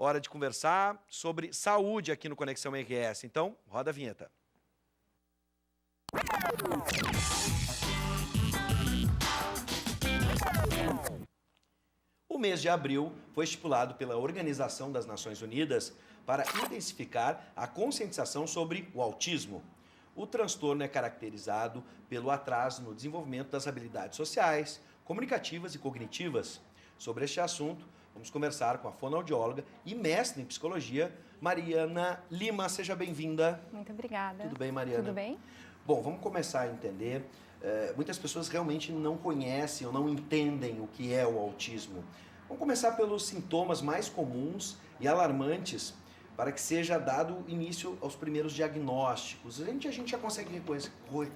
hora de conversar sobre saúde aqui no Conexão RS. Então, roda a vinheta. O mês de abril foi estipulado pela Organização das Nações Unidas para intensificar a conscientização sobre o autismo. O transtorno é caracterizado pelo atraso no desenvolvimento das habilidades sociais, comunicativas e cognitivas. Sobre este assunto, vamos conversar com a fonoaudióloga e mestre em psicologia, Mariana Lima. Seja bem-vinda. Muito obrigada. Tudo bem, Mariana? Tudo bem? Bom, vamos começar a entender. Muitas pessoas realmente não conhecem ou não entendem o que é o autismo. Vamos começar pelos sintomas mais comuns e alarmantes para que seja dado início aos primeiros diagnósticos. A gente já consegue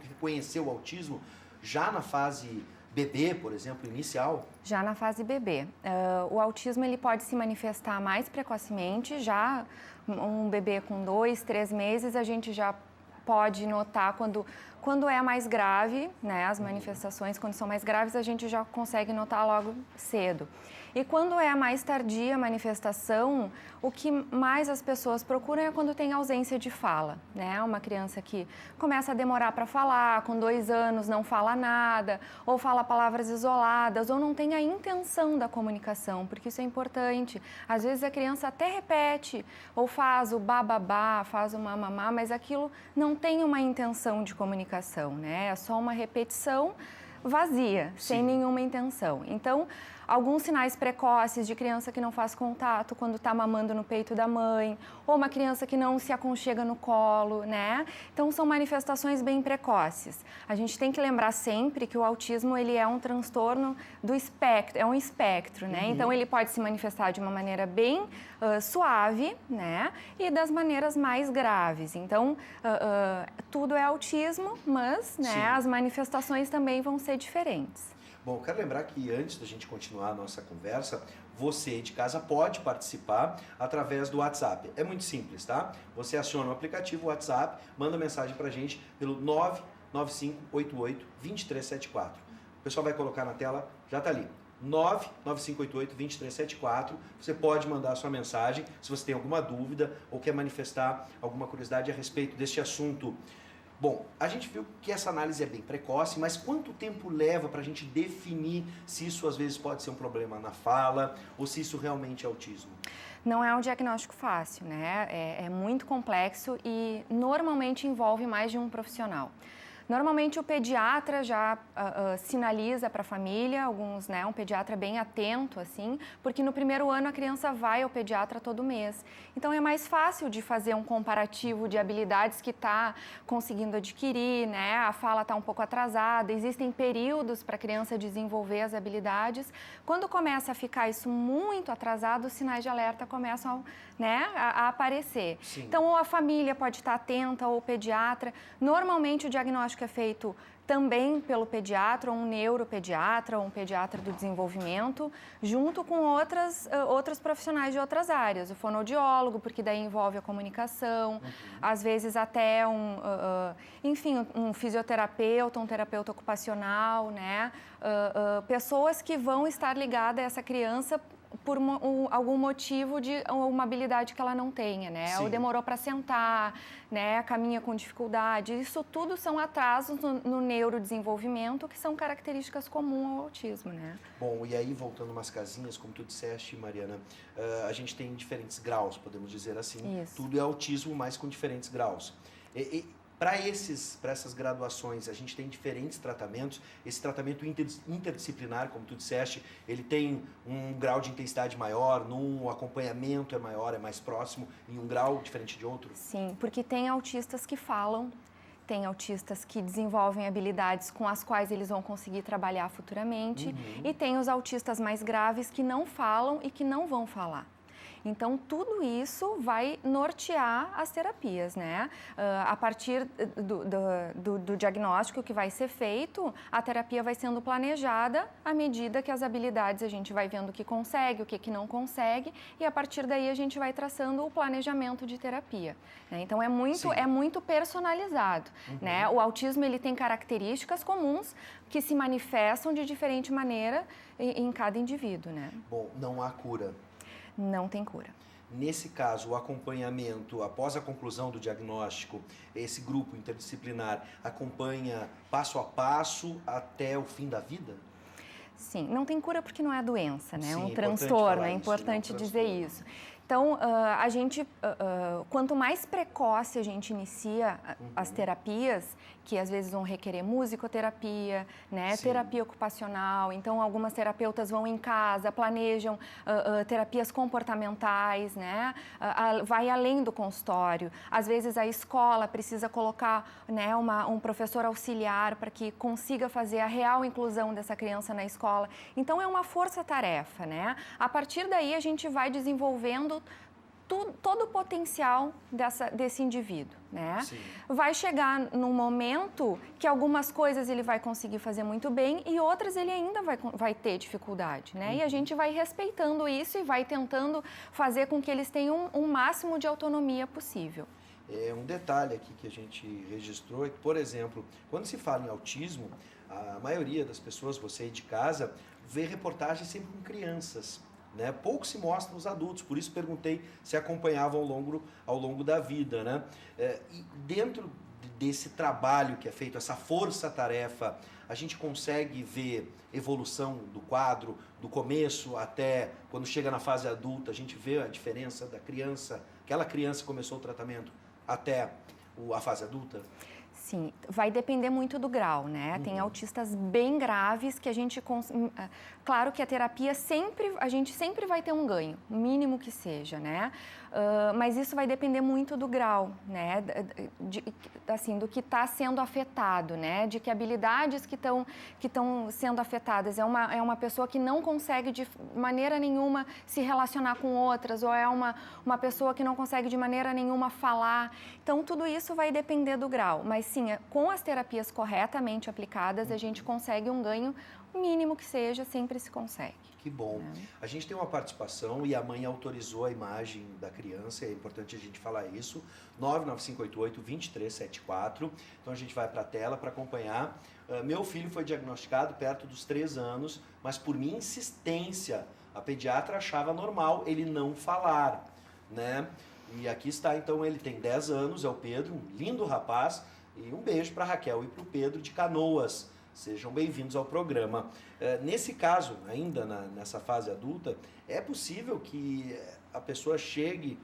reconhecer o autismo já na fase bebê, por exemplo, inicial? Já na fase bebê. O autismo ele pode se manifestar mais precocemente. Já um bebê com 2, 3 meses, a gente já pode notar quando é mais grave, né? As manifestações, quando são mais graves, a gente já consegue notar logo cedo. E quando é a mais tardia a manifestação, o que mais as pessoas procuram é quando tem ausência de fala, né? Uma criança que começa a demorar para falar, com 2 anos não fala nada, ou fala palavras isoladas, ou não tem a intenção da comunicação, porque isso é importante. Às vezes a criança até repete, ou faz o bababá, faz o mamamá, mas aquilo não tem uma intenção de comunicação, né? É só uma repetição vazia, Sim. sem nenhuma intenção. Então, alguns sinais precoces de criança que não faz contato quando está mamando no peito da mãe, ou uma criança que não se aconchega no colo, né? Então, são manifestações bem precoces. A gente tem que lembrar sempre que o autismo, ele é um transtorno do espectro, é um espectro, né? Então, ele pode se manifestar de uma maneira bem suave, né? E das maneiras mais graves. Então, tudo é autismo, mas, né, as manifestações também vão ser diferentes. Bom, quero lembrar que antes da gente continuar a nossa conversa, você de casa pode participar através do WhatsApp. É muito simples, tá? Você aciona o aplicativo WhatsApp, manda mensagem pra gente pelo 99588-2374. O pessoal vai colocar na tela, já tá ali. 99588-2374. Você pode mandar a sua mensagem se você tem alguma dúvida ou quer manifestar alguma curiosidade a respeito deste assunto. Bom, a gente viu que essa análise é bem precoce, mas quanto tempo leva para a gente definir se isso às vezes pode ser um problema na fala ou se isso realmente é autismo? Não é um diagnóstico fácil, né? É muito complexo e normalmente envolve mais de um profissional. Normalmente o pediatra já sinaliza para a família, alguns, né, um pediatra bem atento, assim, porque no primeiro ano a criança vai ao pediatra todo mês. Então é mais fácil de fazer um comparativo de habilidades que está conseguindo adquirir, né? A fala está um pouco atrasada, existem períodos para a criança desenvolver as habilidades. Quando começa a ficar isso muito atrasado, os sinais de alerta começam, né, a aparecer. Sim. Então ou a família pode estar atenta ou o pediatra. Normalmente o diagnóstico é feito também pelo pediatra, ou um neuropediatra, ou um pediatra do desenvolvimento, junto com outros profissionais de outras áreas. O fonoaudiólogo, porque daí envolve a comunicação, às vezes até um fisioterapeuta, um terapeuta ocupacional, né? Pessoas que vão estar ligadas a essa criança por algum motivo de uma habilidade que ela não tenha, né? Sim. Ou demorou para sentar, né? Caminha com dificuldade. Isso tudo são atrasos no neurodesenvolvimento que são características comuns ao autismo, né? Bom, e aí voltando umas casinhas, como tu disseste, Mariana, a gente tem diferentes graus, podemos dizer assim. Isso. Tudo é autismo, mas com diferentes graus. Para essas graduações, a gente tem diferentes tratamentos. Esse tratamento interdisciplinar, como tu disseste, ele tem um grau de intensidade maior, num acompanhamento é maior, é mais próximo, em um grau diferente de outro? Sim, porque tem autistas que falam, tem autistas que desenvolvem habilidades com as quais eles vão conseguir trabalhar futuramente, e tem os autistas mais graves que não falam e que não vão falar. Então, tudo isso vai nortear as terapias, né? A partir do diagnóstico que vai ser feito, a terapia vai sendo planejada à medida que as habilidades a gente vai vendo o que consegue, o que não consegue, e a partir daí a gente vai traçando o planejamento de terapia, né? Então, é muito personalizado, né? O autismo, ele tem características comuns que se manifestam de diferente maneira em cada indivíduo, né? Bom, não há cura. Não tem cura. Nesse caso, o acompanhamento, após a conclusão do diagnóstico, esse grupo interdisciplinar acompanha passo a passo até o fim da vida? Sim, não tem cura porque não é doença, né? É um Sim, transtorno, é isso, importante um dizer transtorno. isso. Então, a gente, quanto mais precoce a gente inicia as terapias, que às vezes vão requerer musicoterapia, né, Sim. terapia ocupacional, então algumas terapeutas vão em casa, planejam terapias comportamentais, né, vai além do consultório. Às vezes a escola precisa colocar, né, um professor auxiliar para que consiga fazer a real inclusão dessa criança na escola. Então, é uma força-tarefa, né? A partir daí, a gente vai desenvolvendo todo o potencial desse indivíduo, né? Sim. Vai chegar num momento que algumas coisas ele vai conseguir fazer muito bem e outras ele ainda vai ter dificuldade, né? E a gente vai respeitando isso e vai tentando fazer com que eles tenham um máximo de autonomia possível. Um detalhe aqui que a gente registrou é que, por exemplo, quando se fala em autismo, a maioria das pessoas, você aí de casa, vê reportagens sempre com crianças, né? Pouco se mostra os adultos, por isso perguntei se acompanhavam ao longo da vida, né? E dentro desse trabalho que é feito, essa força-tarefa, a gente consegue ver evolução do quadro, do começo até quando chega na fase adulta, a gente vê a diferença da criança, aquela criança que começou o tratamento, até a fase adulta? Sim, vai depender muito do grau, né? Tem autistas bem graves que a gente... Claro que a terapia a gente sempre vai ter um ganho, mínimo que seja, né? Mas isso vai depender muito do grau, né? Assim, do que está sendo afetado, né? De que habilidades que estão sendo afetadas. É uma pessoa que não consegue de maneira nenhuma se relacionar com outras, ou é uma pessoa que não consegue de maneira nenhuma falar. Então, tudo isso vai depender do grau. Mas sim, com as terapias corretamente aplicadas, a gente consegue um ganho mínimo que seja, sempre se consegue. Que bom. A gente tem uma participação e a mãe autorizou a imagem da criança, é importante a gente falar isso, 99588-2374. Então a gente vai para a tela para acompanhar. Meu filho foi diagnosticado perto dos 3 anos, mas por minha insistência, a pediatra achava normal ele não falar, né? E aqui está, então, ele tem 10 anos, é o Pedro, um lindo rapaz, e um beijo para a Raquel e para o Pedro de Canoas. Sejam bem-vindos ao programa. Nesse caso, ainda nessa fase adulta, é possível que a pessoa chegue,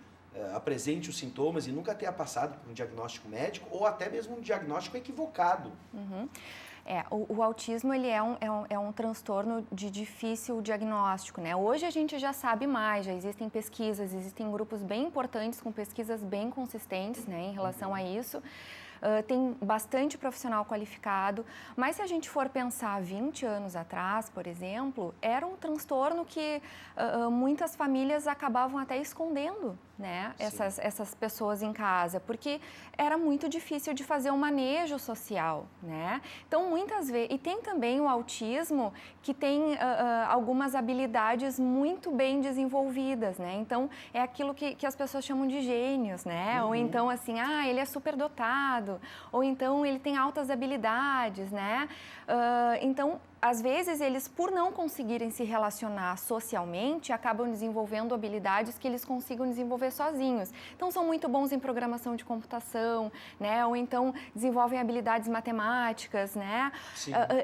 apresente os sintomas e nunca tenha passado por um diagnóstico médico ou até mesmo um diagnóstico equivocado. O autismo ele é um transtorno de difícil diagnóstico, né? Hoje a gente já sabe mais, já existem pesquisas, existem grupos bem importantes com pesquisas bem consistentes, né, em relação a isso. Tem bastante profissional qualificado, mas se a gente for pensar 20 anos atrás, por exemplo, era um transtorno que muitas famílias acabavam até escondendo, né, essas pessoas em casa, porque era muito difícil de fazer um manejo social, né? Então, muitas vezes... E tem também o autismo que tem algumas habilidades muito bem desenvolvidas, né? Então, é aquilo que as pessoas chamam de gênios, né? Ou então, assim, ele é superdotado, ou então ele tem altas habilidades, né? Então, às vezes, eles, por não conseguirem se relacionar socialmente, acabam desenvolvendo habilidades que eles consigam desenvolver sozinhos. Então, são muito bons em programação de computação, né? Ou então desenvolvem habilidades matemáticas, né?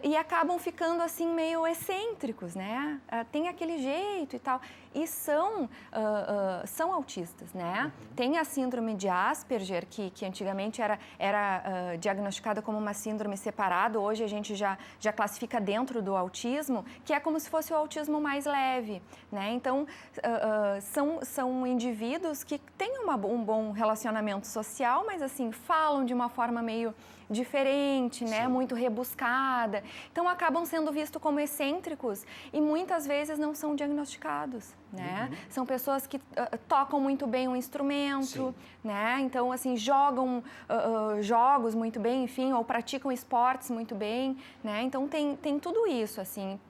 E acabam ficando, assim, meio excêntricos, né? Tem aquele jeito e tal. E são autistas, né? Tem a síndrome de Asperger, que antigamente era diagnosticada como uma síndrome separada, hoje a gente já classifica dentro do autismo, que é como se fosse o autismo mais leve, né? Então, são indivíduos que têm um bom relacionamento social, mas assim, falam de uma forma meio diferente, né? Muito rebuscada. Então, acabam sendo vistos como excêntricos e muitas vezes não são diagnosticados, né? São pessoas que tocam muito bem um instrumento, né? Então, assim, jogam jogos muito bem, enfim, ou praticam esportes muito bem, né? Então, tem tudo isso, assim.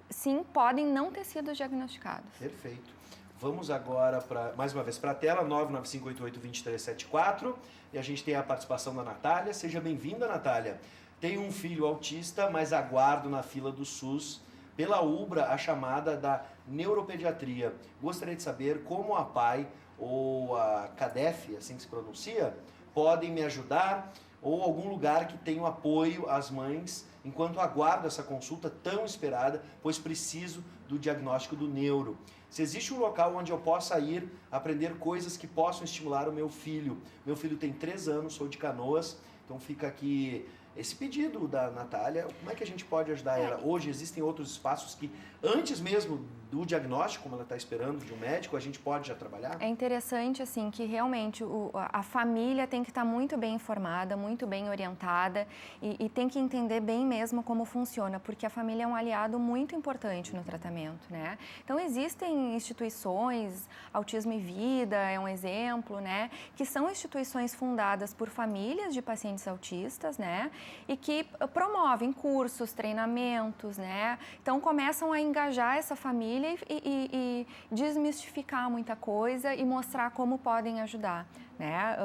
Sim, podem não ter sido diagnosticados. Perfeito. Vamos agora, mais uma vez, para a tela, 99588-2374. E a gente tem a participação da Natália. Seja bem-vinda, Natália. Tenho um filho autista, mas aguardo na fila do SUS pela UBRA a chamada da neuropediatria. Gostaria de saber como a PAI ou a CADEF, assim que se pronuncia, podem me ajudar, ou algum lugar que tenha apoio às mães enquanto aguardo essa consulta tão esperada, pois preciso do diagnóstico do neuro. Se existe um local onde eu possa ir aprender coisas que possam estimular o meu filho. Meu filho tem 3 anos, sou de Canoas, então fica aqui esse pedido da Natália. Como é que a gente pode ajudar ela? Hoje existem outros espaços que, antes mesmo do diagnóstico, como ela está esperando de um médico, a gente pode já trabalhar? É interessante, assim, que realmente a família tem que estar muito bem informada, muito bem orientada e tem que entender bem mesmo como funciona, porque a família é um aliado muito importante no tratamento, né? Então, existem instituições, Autismo e Vida é um exemplo, né? Que são instituições fundadas por famílias de pacientes autistas, né? E que promovem cursos, treinamentos, né? Então, começam a engajar essa família e desmistificar muita coisa e mostrar como podem ajudar, né?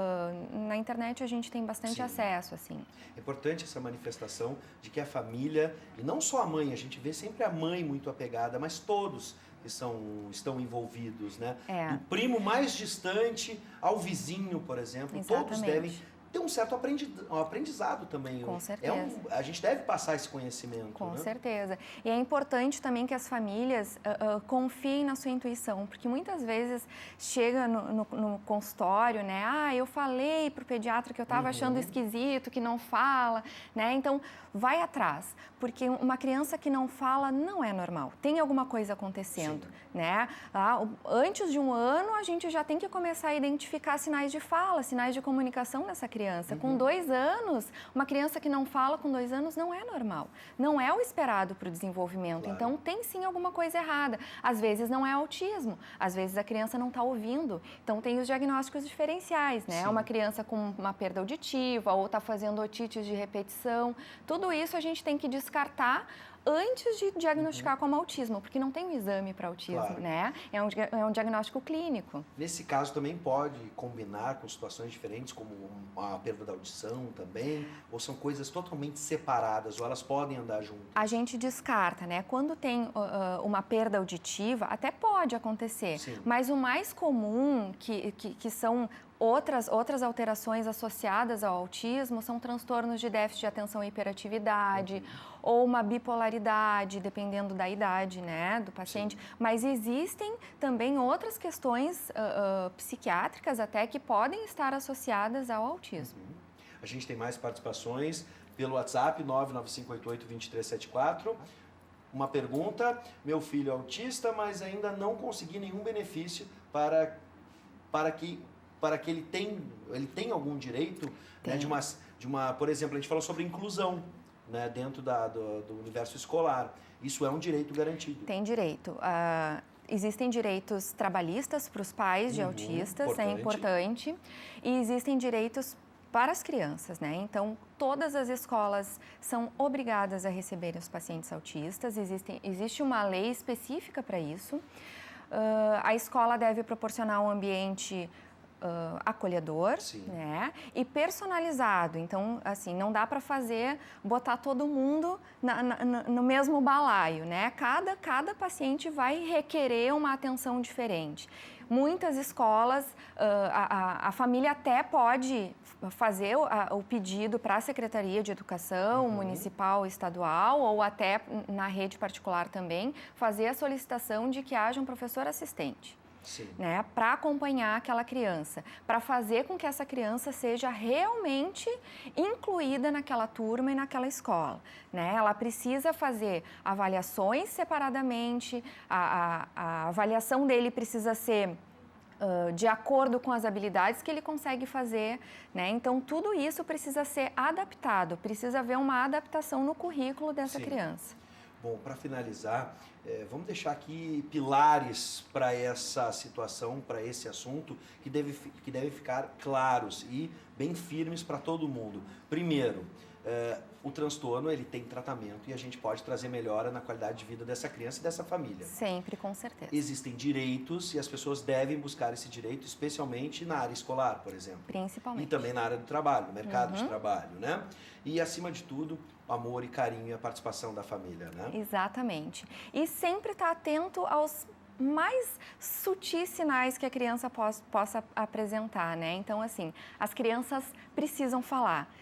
Na internet a gente tem bastante acesso, assim. É importante essa manifestação de que a família, e não só a mãe, a gente vê sempre a mãe muito apegada, mas todos que estão envolvidos, né? Do primo mais distante ao vizinho, por exemplo, todos devem ter um certo aprendizado também. Com certeza. A gente deve passar esse conhecimento. Com certeza. E é importante também que as famílias confiem na sua intuição, porque muitas vezes chega no consultório, né? Ah, eu falei para o pediatra que eu estava achando esquisito, que não fala, né? Então, vai atrás, porque uma criança que não fala não é normal. Tem alguma coisa acontecendo, né? Antes de 1 ano, a gente já tem que começar a identificar sinais de fala, sinais de comunicação nessa criança. Com 2 anos, uma criança que não fala com 2 anos não é normal. Não é o esperado para o desenvolvimento. Claro. Então, tem sim alguma coisa errada. Às vezes não é autismo, às vezes a criança não está ouvindo. Então, tem os diagnósticos diferenciais, né? Sim. Uma criança com uma perda auditiva ou está fazendo otites de repetição. Tudo isso a gente tem que descartar antes de diagnosticar como autismo, porque não tem um exame para autismo, claro. Né? É um diagnóstico clínico. Nesse caso também pode combinar com situações diferentes, como a perda da audição também, ou são coisas totalmente separadas, ou elas podem andar juntas? A gente descarta, né? Quando tem uma perda auditiva, até pode acontecer, sim. Mas o mais comum, que são outras alterações associadas ao autismo, são transtornos de déficit de atenção e hiperatividade, ou uma bipolaridade, dependendo da idade, né, do paciente. Sim. Mas existem também outras questões psiquiátricas até que podem estar associadas ao autismo. A gente tem mais participações pelo WhatsApp, 995882374. Uma pergunta: meu filho é autista, mas ainda não consegui nenhum benefício para que ele tem algum direito, né, de uma, por exemplo, a gente falou sobre inclusão, né, dentro do universo escolar. Isso é um direito garantido. Tem direito. Existem direitos trabalhistas para os pais de autistas, é importante. E existem direitos para as crianças, né? Então, todas as escolas são obrigadas a receberem os pacientes autistas. Existe uma lei específica para isso. A escola deve proporcionar um ambiente acolhedor, né? E personalizado. Então, assim, não dá para botar todo mundo no mesmo balaio, né? Cada paciente vai requerer uma atenção diferente. Muitas escolas, a família até pode fazer o pedido para a Secretaria de Educação Municipal, estadual, ou até na rede particular também, fazer a solicitação de que haja um professor assistente. Né, para acompanhar aquela criança, para fazer com que essa criança seja realmente incluída naquela turma e naquela escola. Né? Ela precisa fazer avaliações separadamente, a avaliação dele precisa ser de acordo com as habilidades que ele consegue fazer, né? Então, tudo isso precisa ser adaptado, precisa haver uma adaptação no currículo dessa criança. Bom, para finalizar, vamos deixar aqui pilares para essa situação, para esse assunto, que devem ficar claros e bem firmes para todo mundo. Primeiro, o transtorno ele tem tratamento e a gente pode trazer melhora na qualidade de vida dessa criança e dessa família. Sempre, com certeza. Existem direitos e as pessoas devem buscar esse direito, especialmente na área escolar, por exemplo. Principalmente. E também na área do trabalho, no mercado de trabalho, né? E, acima de tudo, o amor e carinho e a participação da família, né? Exatamente. E sempre estar atento aos mais sutis sinais que a criança possa apresentar, né? Então, assim, as crianças precisam falar.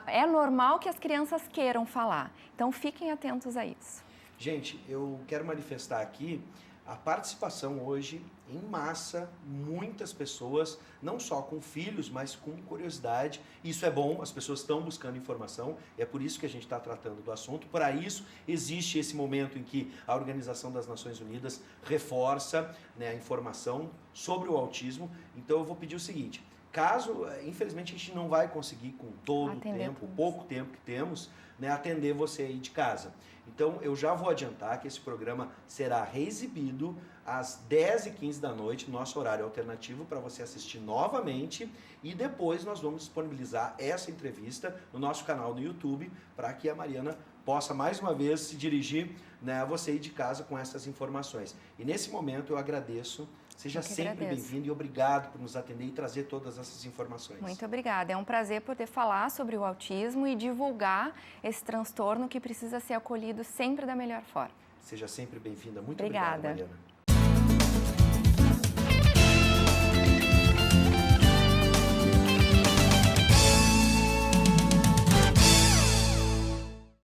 É normal que as crianças queiram falar. Então, fiquem atentos a isso. Gente, eu quero manifestar aqui a participação hoje em massa, muitas pessoas, não só com filhos, mas com curiosidade. Isso é bom, as pessoas estão buscando informação, é por isso que a gente está tratando do assunto. Para isso, existe esse momento em que a Organização das Nações Unidas reforça, né, a informação sobre o autismo. Então, eu vou pedir o seguinte: caso, infelizmente, a gente não vai conseguir, com todo o tempo, pouco tempo que temos, né, atender você aí de casa. Então, eu já vou adiantar que esse programa será reexibido às 10h15 da noite, nosso horário alternativo, para você assistir novamente. E depois nós vamos disponibilizar essa entrevista no nosso canal no YouTube, para que a Mariana possa mais uma vez se dirigir, né, a você aí de casa com essas informações. E nesse momento eu agradeço. Seja sempre bem-vindo e obrigado por nos atender e trazer todas essas informações. Muito obrigada. É um prazer poder falar sobre o autismo e divulgar esse transtorno que precisa ser acolhido sempre da melhor forma. Seja sempre bem-vinda. Muito obrigada, obrigado, Mariana.